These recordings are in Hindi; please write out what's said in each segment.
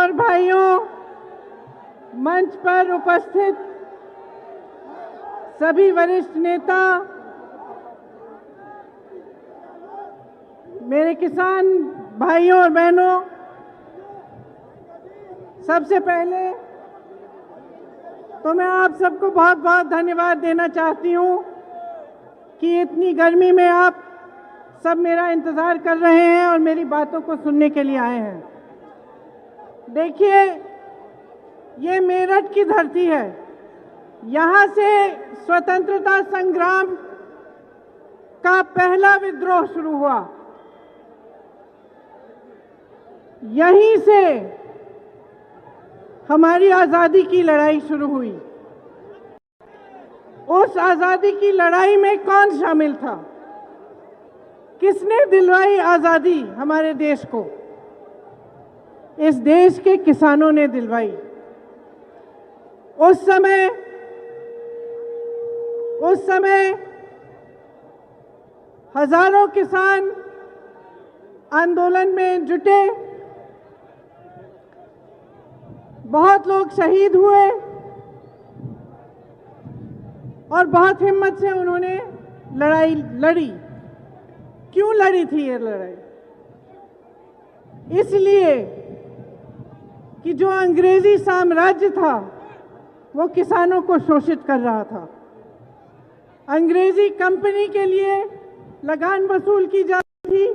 और भाइयों, मंच पर उपस्थित सभी वरिष्ठ नेता, मेरे किसान भाइयों और बहनों, सबसे पहले तो मैं आप सबको बहुत बहुत धन्यवाद देना चाहती हूँ कि इतनी गर्मी में आप सब मेरा इंतज़ार कर रहे हैं और मेरी बातों को सुनने के लिए आए हैं। देखिए, ये मेरठ की धरती है। यहाँ से स्वतंत्रता संग्राम का पहला विद्रोह शुरू हुआ। यहीं से हमारी आज़ादी की लड़ाई शुरू हुई। उस आज़ादी की लड़ाई में कौन शामिल था? किसने दिलवाई आज़ादी हमारे देश को? इस देश के किसानों ने दिलवाई। उस समय हजारों किसान आंदोलन में जुटे, बहुत लोग शहीद हुए और बहुत हिम्मत से उन्होंने लड़ाई लड़ी। क्यों लड़ी थी ये लड़ाई? इसलिए कि जो अंग्रेजी साम्राज्य था वो किसानों को शोषित कर रहा था। अंग्रेजी कंपनी के लिए लगान वसूल की जाती थी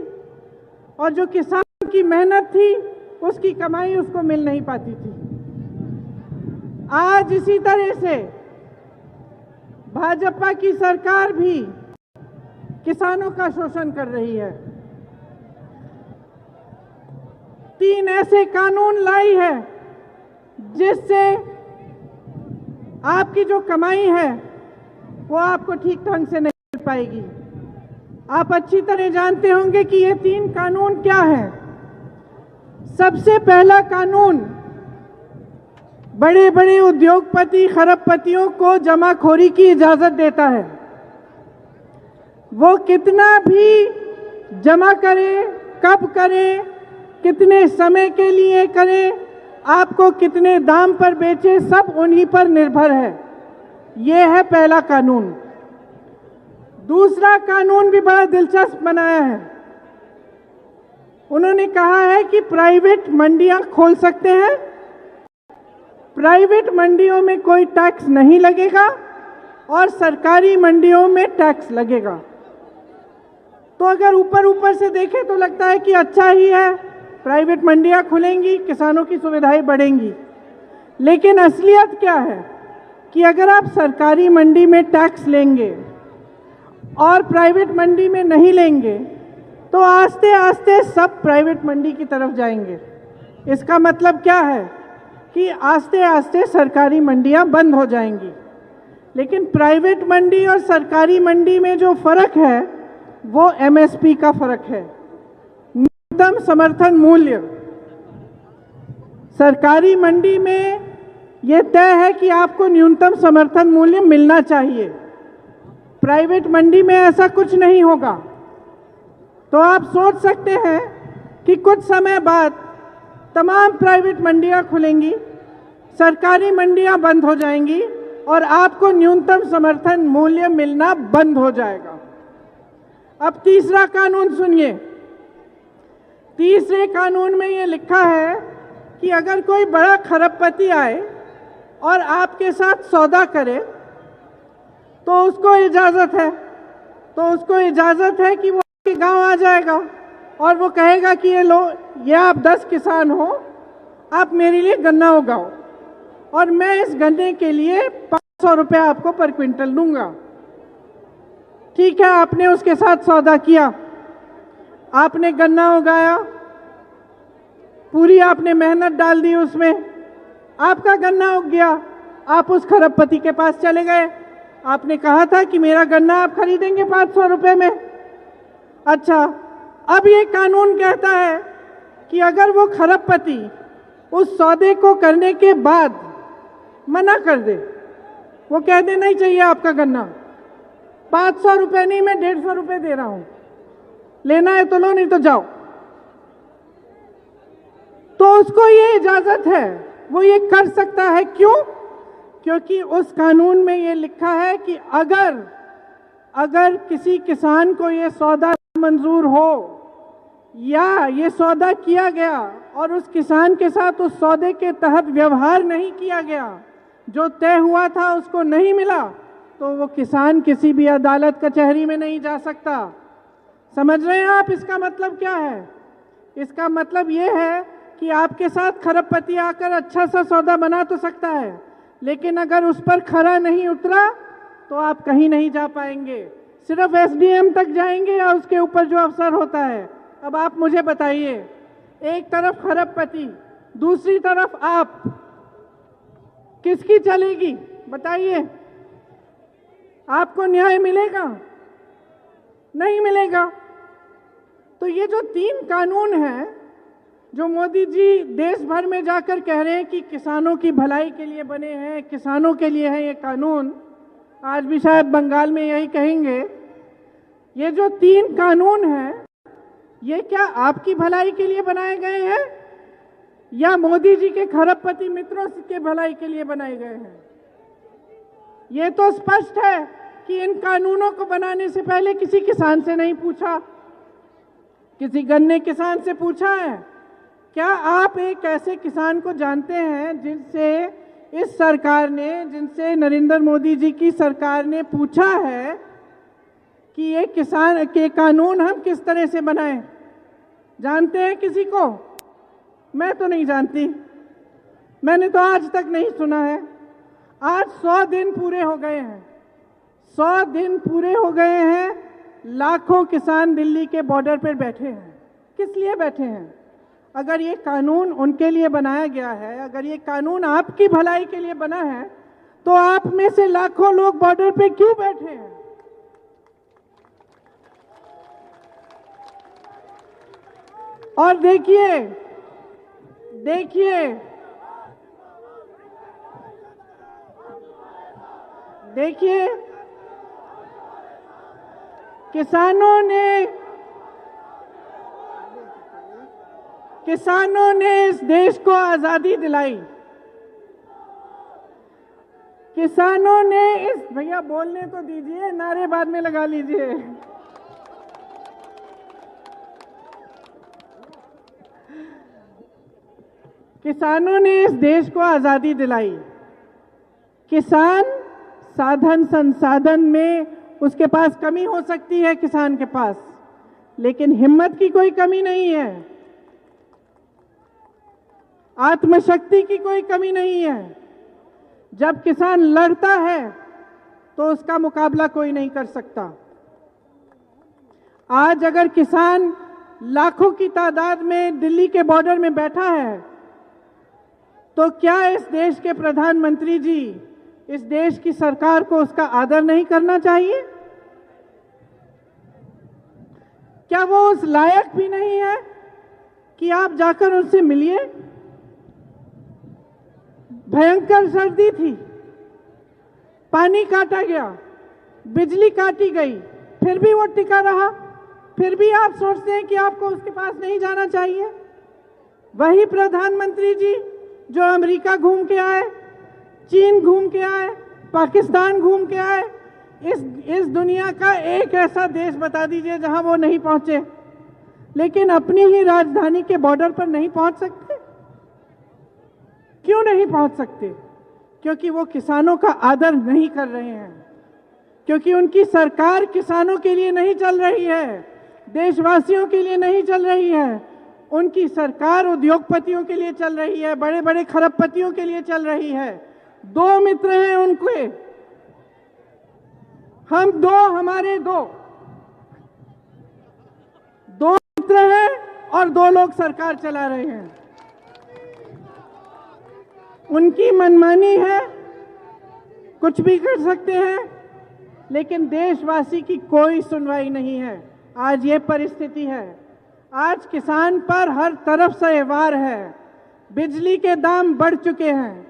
और जो किसान की मेहनत थी उसकी कमाई उसको मिल नहीं पाती थी। आज इसी तरह से भाजपा की सरकार भी किसानों का शोषण कर रही है। 3 ऐसे कानून लाई है जिससे आपकी जो कमाई है वो आपको ठीक ढंग से नहीं मिल पाएगी। आप अच्छी तरह जानते होंगे कि ये 3 कानून क्या है। सबसे पहला कानून बड़े बड़े उद्योगपति खरबपतियों को जमाखोरी की इजाजत देता है। वो कितना भी जमा करे, कब करे, कितने समय के लिए करे, आपको कितने दाम पर बेचे, सब उन्हीं पर निर्भर है। ये है पहला कानून। दूसरा कानून भी बड़ा दिलचस्प बनाया है। उन्होंने कहा है कि प्राइवेट मंडियां खोल सकते हैं, प्राइवेट मंडियों में कोई टैक्स नहीं लगेगा और सरकारी मंडियों में टैक्स लगेगा। तो अगर ऊपर से देखें तो लगता है कि अच्छा ही है, प्राइवेट मंडियां खुलेंगी, किसानों की सुविधाएं बढ़ेंगी। लेकिन असलियत क्या है कि अगर आप सरकारी मंडी में टैक्स लेंगे और प्राइवेट मंडी में नहीं लेंगे तो आस्ते आस्ते सब प्राइवेट मंडी की तरफ जाएंगे। इसका मतलब क्या है कि आस्ते आस्ते सरकारी मंडियां बंद हो जाएंगी। लेकिन प्राइवेट मंडी और सरकारी मंडी में जो फर्क है वो एमएसपी का फर्क है, न्यूनतम समर्थन मूल्य। सरकारी मंडी में यह तय है कि आपको न्यूनतम समर्थन मूल्य मिलना चाहिए। प्राइवेट मंडी में ऐसा कुछ नहीं होगा। तो आप सोच सकते हैं कि कुछ समय बाद तमाम प्राइवेट मंडियां खुलेंगी, सरकारी मंडियां बंद हो जाएंगी और आपको न्यूनतम समर्थन मूल्य मिलना बंद हो जाएगा। अब तीसरा कानून सुनिए। तीसरे कानून में ये लिखा है कि अगर कोई बड़ा खरबपति आए और आपके साथ सौदा करे तो उसको इजाजत है कि वो आपके गांव आ जाएगा और वो कहेगा कि ये आप 10 किसान हो, आप मेरे लिए गन्ना उगाओ और मैं इस गन्ने के लिए 500 रुपये आपको पर क्विंटल दूंगा। ठीक है, आपने उसके साथ सौदा किया, आपने गन्ना उगाया, पूरी आपने मेहनत डाल दी उसमें, आपका गन्ना उग गया। आप उस खरबपति के पास चले गए, आपने कहा था कि मेरा गन्ना आप खरीदेंगे 500 रुपये में। अच्छा, अब ये कानून कहता है कि अगर वो खरबपति उस सौदे को करने के बाद मना कर दे, वो कह दे नहीं चाहिए आपका गन्ना, 500 रुपये नहीं, मैं 150 रुपये दे रहा हूं, लेना है तो लो, नहीं तो जाओ। तो उसको ये इजाजत है, वो ये कर सकता है। क्यों? क्योंकि उस कानून में ये लिखा है कि अगर किसी किसान को ये सौदा मंजूर हो या ये सौदा किया गया और उस किसान के साथ उस सौदे के तहत व्यवहार नहीं किया गया, जो तय हुआ था उसको नहीं मिला, तो वो किसान किसी भी अदालत कचहरी में नहीं जा सकता। समझ रहे हैं आप इसका मतलब क्या है? इसका मतलब ये है कि आपके साथ खरबपति आकर अच्छा सा सौदा बना तो सकता है, लेकिन अगर उस पर खरा नहीं उतरा तो आप कहीं नहीं जा पाएंगे, सिर्फ एसडीएम तक जाएंगे या उसके ऊपर जो अफसर होता है। अब आप मुझे बताइए, एक तरफ खरबपति, दूसरी तरफ आप, किसकी चलेगी? बताइए, आपको न्याय मिलेगा? नहीं मिलेगा। तो ये जो 3 कानून हैं जो मोदी जी देश भर में जाकर कह रहे हैं कि किसानों की भलाई के लिए बने हैं, किसानों के लिए है ये कानून, आज भी शायद बंगाल में यही कहेंगे। ये जो 3 कानून हैं, ये क्या आपकी भलाई के लिए बनाए गए हैं या मोदी जी के खरबपति मित्रों के भलाई के लिए बनाए गए हैं? ये तो स्पष्ट है कि इन कानूनों को बनाने से पहले किसी किसान से नहीं पूछा, किसी गन्ने किसान से पूछा है? क्या आप एक ऐसे किसान को जानते हैं जिनसे इस सरकार ने, जिनसे नरेंद्र मोदी जी की सरकार ने पूछा है कि ये किसान के कानून हम किस तरह से बनाएं? जानते हैं किसी को? मैं तो नहीं जानती, मैंने तो आज तक नहीं सुना है। आज 100 दिन पूरे हो गए हैं, 100 दिन पूरे हो गए हैं, लाखों किसान दिल्ली के बॉर्डर पर बैठे हैं। किस लिए बैठे हैं? अगर ये कानून उनके लिए बनाया गया है, अगर ये कानून आपकी भलाई के लिए बना है, तो आप में से लाखों लोग बॉर्डर पे क्यों बैठे हैं? और देखिए देखिए देखिए किसानों ने इस देश को आजादी दिलाई। किसानों ने इस, भैया बोलने तो दीजिए, नारे बाद में लगा लीजिए। किसानों ने इस देश को आजादी दिलाई। किसान साधन संसाधन में उसके पास कमी हो सकती है, किसान के पास, लेकिन हिम्मत की कोई कमी नहीं है, आत्मशक्ति की कोई कमी नहीं है। जब किसान लड़ता है तो उसका मुकाबला कोई नहीं कर सकता। आज अगर किसान लाखों की तादाद में दिल्ली के बॉर्डर में बैठा है, तो क्या इस देश के प्रधानमंत्री जी, इस देश की सरकार को उसका आदर नहीं करना चाहिए? क्या वो उस लायक भी नहीं है कि आप जाकर उनसे मिलिए? भयंकर सर्दी थी, पानी काटा गया, बिजली काटी गई, फिर भी वो टिका रहा, फिर भी आप सोचते हैं कि आपको उसके पास नहीं जाना चाहिए? वही प्रधानमंत्री जी जो अमेरिका घूम के आए, चीन घूम के आए, पाकिस्तान घूम के आए, इस दुनिया का एक ऐसा देश बता दीजिए जहां वो नहीं पहुंचे, लेकिन अपनी ही राजधानी के बॉर्डर पर नहीं पहुंच सकते। क्यों नहीं पहुंच सकते? क्योंकि वो किसानों का आदर नहीं कर रहे हैं, क्योंकि उनकी सरकार किसानों के लिए नहीं चल रही है, देशवासियों के लिए नहीं चल रही है। उनकी सरकार उद्योगपतियों के लिए चल रही है, बड़े बड़े खरबपतियों के लिए चल रही है। 2 मित्र हैं उनके, हम 2, हमारे 2 मित्र हैं और 2 लोग सरकार चला रहे हैं। उनकी मनमानी है, कुछ भी कर सकते हैं, लेकिन देशवासी की कोई सुनवाई नहीं है। आज ये परिस्थिति है। आज किसान पर हर तरफ से वार है। बिजली के दाम बढ़ चुके हैं,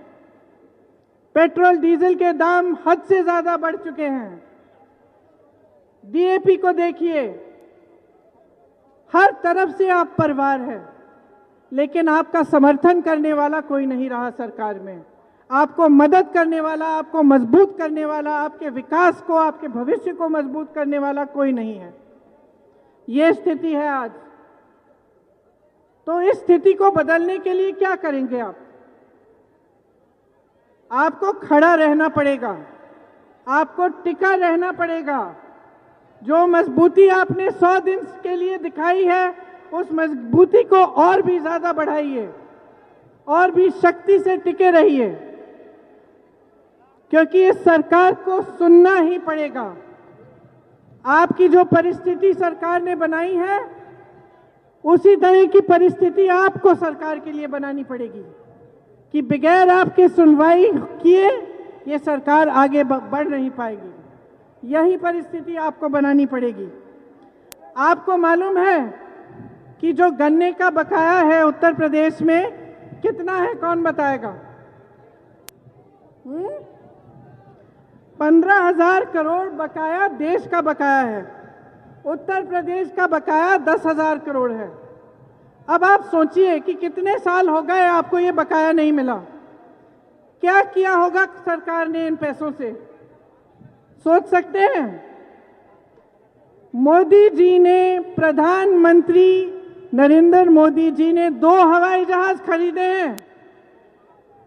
पेट्रोल डीजल के दाम हद से ज्यादा बढ़ चुके हैं। डीएपी को देखिए, हर तरफ से आप पर वार है। लेकिन आपका समर्थन करने वाला कोई नहीं रहा सरकार में। आपको मदद करने वाला, आपको मजबूत करने वाला, आपके विकास को, आपके भविष्य को मजबूत करने वाला कोई नहीं है। ये स्थिति है आज। तो इस स्थिति को बदलने के लिए क्या करेंगे आप? आपको खड़ा रहना पड़ेगा, आपको टिका रहना पड़ेगा। जो मजबूती आपने 100 दिन के लिए दिखाई है, उस मजबूती को और भी ज्यादा बढ़ाइए, और भी शक्ति से टिके रहिए, क्योंकि इस सरकार को सुनना ही पड़ेगा। आपकी जो परिस्थिति सरकार ने बनाई है, उसी तरह की परिस्थिति आपको सरकार के लिए बनानी पड़ेगी कि बगैर आपके सुनवाई किए ये सरकार आगे बढ़ नहीं पाएगी। यही परिस्थिति आपको बनानी पड़ेगी। आपको मालूम है कि जो गन्ने का बकाया है उत्तर प्रदेश में कितना है? कौन बताएगा? 15,000 करोड़ बकाया देश का बकाया है। उत्तर प्रदेश का बकाया 10,000 करोड़ है। अब आप सोचिए कि कितने साल हो गए आपको ये बकाया नहीं मिला। क्या किया होगा सरकार ने इन पैसों से? सोच सकते हैं? मोदी जी ने, प्रधानमंत्री नरेंद्र मोदी जी ने 2 हवाई जहाज खरीदे हैं।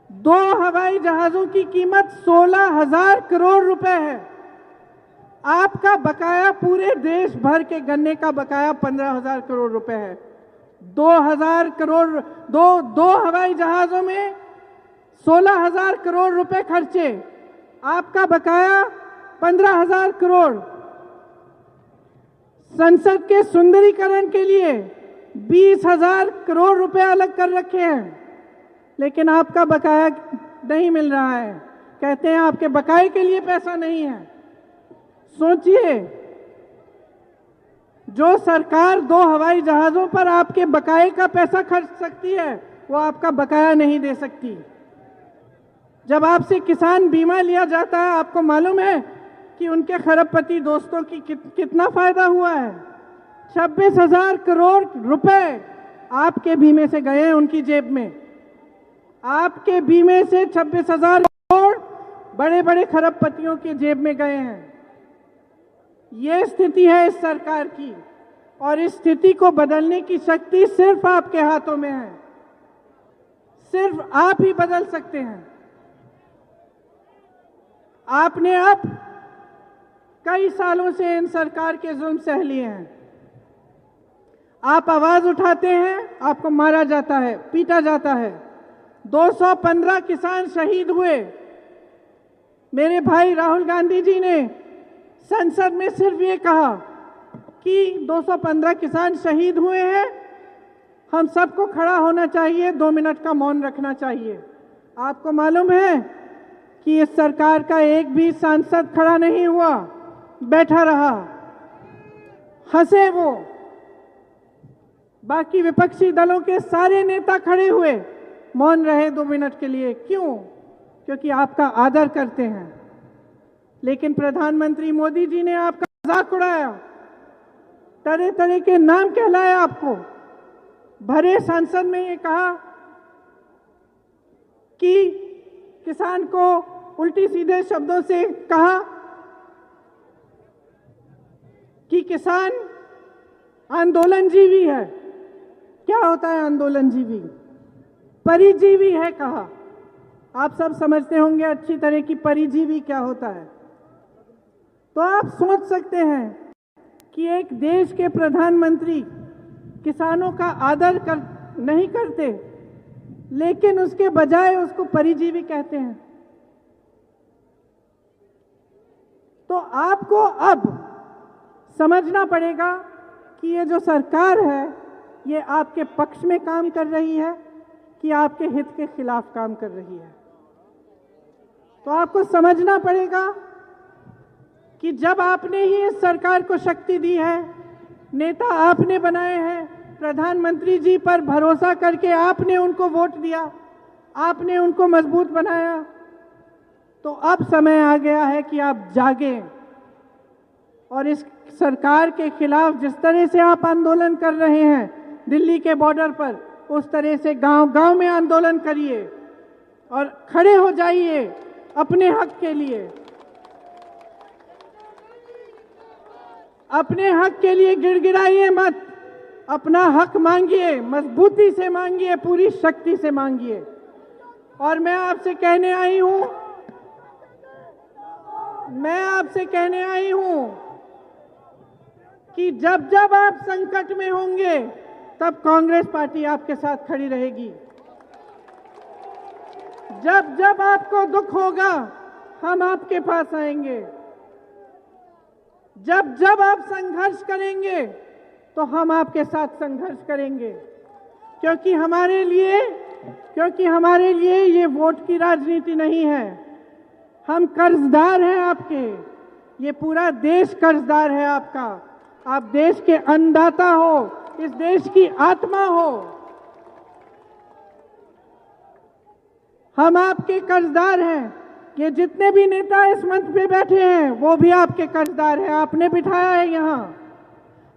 2 हवाई जहाजों की कीमत 16,000 करोड़ रुपए है। आपका बकाया पूरे देश भर के गन्ने का बकाया 15,000 करोड़ रुपए है। 2,000 करोड़, दो हवाई जहाजों में 16,000 करोड़ रुपए खर्चे, आपका बकाया 15,000 करोड़। संसद के सुंदरीकरण के लिए 20,000 करोड़ रुपए अलग कर रखे हैं, लेकिन आपका बकाया नहीं मिल रहा है। कहते हैं आपके बकाये के लिए पैसा नहीं है। सोचिए, जो सरकार 2 हवाई जहाजों पर आपके बकाये का पैसा खर्च सकती है, वो आपका बकाया नहीं दे सकती। जब आपसे किसान बीमा लिया जाता है, आपको मालूम है कि उनके खरबपति दोस्तों की कितना फायदा हुआ है? 26,000 करोड़ रुपए आपके बीमे से गए हैं उनकी जेब में। आपके बीमे से 26,000 करोड़ बड़े बड़े खरबपतियों के जेब में गए हैं। ये स्थिति है इस सरकार की, और इस स्थिति को बदलने की शक्ति सिर्फ आपके हाथों में है। सिर्फ आप ही बदल सकते हैं। आपने अब कई सालों से इन सरकार के जुल्म सह लिए हैं। आप आवाज उठाते हैं, आपको मारा जाता है, पीटा जाता है। 215 किसान शहीद हुए। मेरे भाई राहुल गांधी जी ने संसद में सिर्फ ये कहा कि 215 किसान शहीद हुए हैं, हम सबको खड़ा होना चाहिए, 2 मिनट का मौन रखना चाहिए। आपको मालूम है कि इस सरकार का एक भी सांसद खड़ा नहीं हुआ, बैठा रहा, हंसे वो। बाकी विपक्षी दलों के सारे नेता खड़े हुए, मौन रहे 2 मिनट के लिए। क्यों? क्योंकि आपका आदर करते हैं। लेकिन प्रधानमंत्री मोदी जी ने आपका मजाक उड़ाया, तरह तरह के नाम कहलाया आपको। भरे संसद में ये कहा कि किसान को उल्टी सीधे शब्दों से कहा कि किसान आंदोलनजीवी है। क्या होता है आंदोलनजीवी? परिजीवी है कहा। आप सब समझते होंगे अच्छी तरह की परिजीवी क्या होता है। तो आप सोच सकते हैं कि एक देश के प्रधानमंत्री किसानों का आदर नहीं करते, लेकिन उसके बजाय उसको परिजीवी कहते हैं। तो आपको अब समझना पड़ेगा कि ये जो सरकार है, ये आपके पक्ष में काम कर रही है कि आपके हित के खिलाफ काम कर रही है। तो आपको समझना पड़ेगा कि जब आपने ही इस सरकार को शक्ति दी है, नेता आपने बनाए हैं, प्रधानमंत्री जी पर भरोसा करके आपने उनको वोट दिया, आपने उनको मजबूत बनाया, तो अब समय आ गया है कि आप जागें और इस सरकार के खिलाफ जिस तरह से आप आंदोलन कर रहे हैं दिल्ली के बॉर्डर पर, उस तरह से गांव गांव में आंदोलन करिए और खड़े हो जाइए अपने हक के लिए। अपने हक के लिए गिड़गिड़ाइए मत, अपना हक मांगिए, मजबूती से मांगिए, पूरी शक्ति से मांगिए। और मैं आपसे कहने आई हूं कि जब जब आप संकट में होंगे तब कांग्रेस पार्टी आपके साथ खड़ी रहेगी। जब जब आपको दुख होगा हम आपके पास आएंगे। जब जब आप संघर्ष करेंगे तो हम आपके साथ संघर्ष करेंगे, क्योंकि हमारे लिए ये वोट की राजनीति नहीं है। हम कर्जदार हैं आपके, ये पूरा देश कर्जदार है आपका। आप देश के अन्नदाता हो, इस देश की आत्मा हो। हम आपके कर्जदार हैं। ये जितने भी नेता इस मंच पे बैठे हैं वो भी आपके कर्जदार हैं। आपने बिठाया है यहाँ,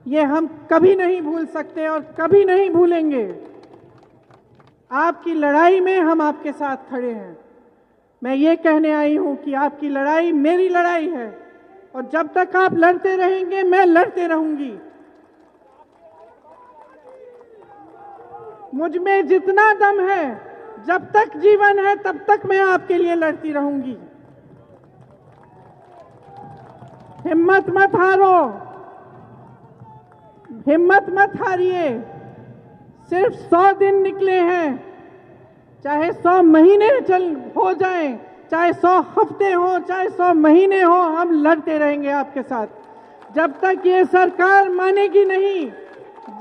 ये हम कभी नहीं भूल सकते और कभी नहीं भूलेंगे। आपकी लड़ाई में हम आपके साथ खड़े हैं। मैं ये कहने आई हूं कि आपकी लड़ाई मेरी लड़ाई है और जब तक आप लड़ते रहेंगे मैं लड़ते रहूंगी। मुझ में जितना दम है, जब तक जीवन है तब तक मैं आपके लिए लड़ती रहूंगी। हिम्मत मत हारो, हिम्मत मत हारिए। सिर्फ 100 दिन निकले हैं, चाहे 100 महीने हो जाएं, चाहे 100 हफ्ते हो, चाहे 100 महीने हो, हम लड़ते रहेंगे आपके साथ। जब तक ये सरकार मानेगी नहीं,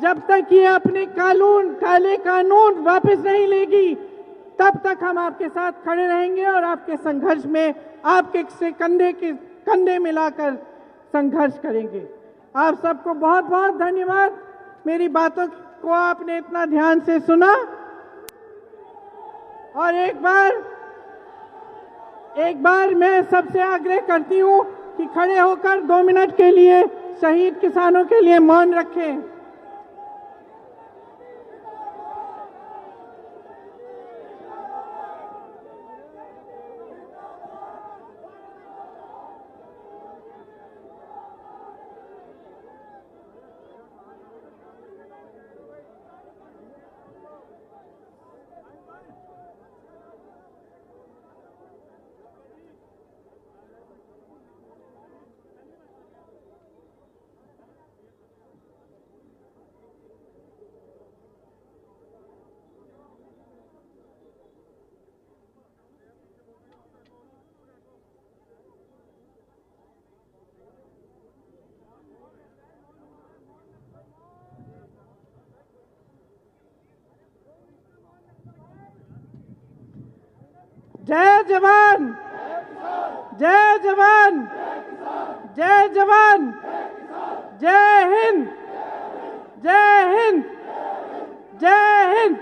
जब तक ये अपने काले कानून वापस नहीं लेगी, तब तक हम आपके साथ खड़े रहेंगे और आपके संघर्ष में आपके से कंधे मिलाकर संघर्ष करेंगे। आप सबको बहुत बहुत धन्यवाद। मेरी बातों को आपने इतना ध्यान से सुना। और एक बार मैं सबसे आग्रह करती हूं कि खड़े होकर 2 मिनट के लिए शहीद किसानों के लिए मौन रखें। जय जवान, जय जवान, जय जवान, जय हिंद, जय हिंद, जय हिंद।